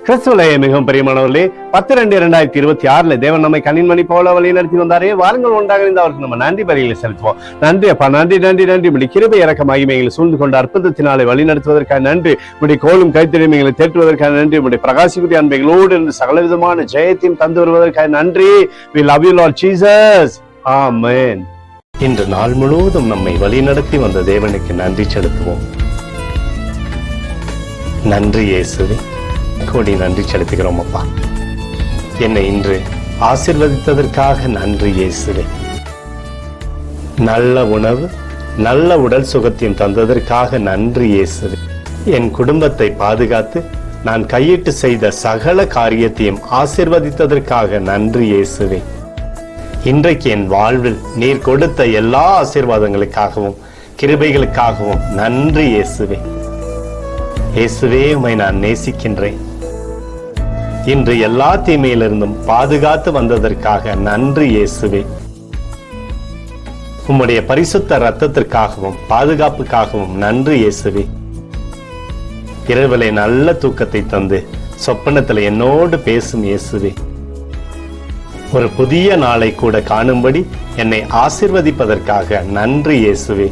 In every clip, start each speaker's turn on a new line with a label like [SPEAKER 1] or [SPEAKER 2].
[SPEAKER 1] கிறிஸ்துவிலே மிகவும் பிரியமானவர்களே, 10/2/2026 தேவன் நம்மை கண்ணின்மணி போல வழி நடத்தி வந்தாரே. வாருங்கள் ஒன்றாக இருந்து அவருக்கு நம்ம நன்றி பலிகளை செலுத்துவோம். நன்றி அப்பா, நன்றி நன்றி நன்றி. உடைய கிருபை இறக்க மகிமைகளை சூழ்ந்து கொண்டு அற்புதத்தினாலே வழி நடத்துவதற்காக நன்றி. உடைய கோலும் கைத்தறிமைகளை தேற்றுவதற்காக நன்றி. உடைய பிரகாசிக்குரிய அன்பைகளோடு இருந்து சகல விதமான ஜெயத்தையும் தந்து வருவதற்காக நன்றி. We love you Lord Jesus. Amen. இன்று நாள் முழுவதும் நம்மை வழி நடத்தி வந்த தேவனுக்கு நன்றி செலுத்துவோம். நன்றி இயேசுவே, கோடி நன்றி செலுத்துகிறோம் அப்பா. என்னை இன்று ஆசீர்வதித்ததற்காக நன்றி இயேசுவே. நல்ல உணவு, நல்ல உடல் சுகத்தையும் தந்ததற்காக நன்றி இயேசுவே. என் குடும்பத்தை பாதுகாத்து நான் கையிட்டு செய்த சகல காரியத்தையும் ஆசீர்வதித்ததற்காக நன்றி இயேசுவே. இன்றைக்கு என் வாழ்வில் நீர் கொடுத்த எல்லா ஆசீர்வாதங்களுக்காகவும் கிருபைகளுக்காகவும் நன்றி இயேசுவே. இயேசுவே, உம்மை நான் நேசிக்கின்றேன். இன்று எல்லா தீமையிலிருந்தும் பாதுகாத்து வந்ததற்காக நன்றி இயேசுவே. உம்முடைய பரிசுத்த இரத்தத்திற்காகவும் பாதுகாப்புக்காகவும் நன்றி இயேசுவே. இரவிலே நல்ல தூக்கத்தை தந்து சொப்பனத்தில் என்னோடு பேசும் இயேசுவே. ஒரு புதிய நாளை கூட காணும்படி என்னை ஆசீர்வதிப்பதற்காக நன்றி இயேசுவே.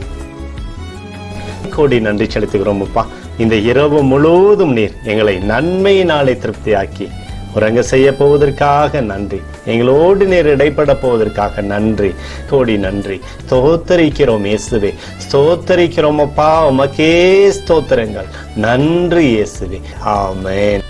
[SPEAKER 1] கோடி நன்றி செலுத்துகிறோம் அப்பா. இந்த இரவு முழுவதும் நீர் எங்களை நன்மையினாலே திருப்தியாக்கி உறங்க செய்ய போவதற்காக நன்றி. எங்களோடு நீர் இடைப்பட போவதற்காக நன்றி. கோடி நன்றி. ஸ்தோத்தரிக்கிறோம் இயேசுவே, ஸ்தோத்தரிக்கிறோம் அப்பா. உமக்கே ஸ்தோத்திரங்கள். நன்றி இயேசுவே. ஆமென்.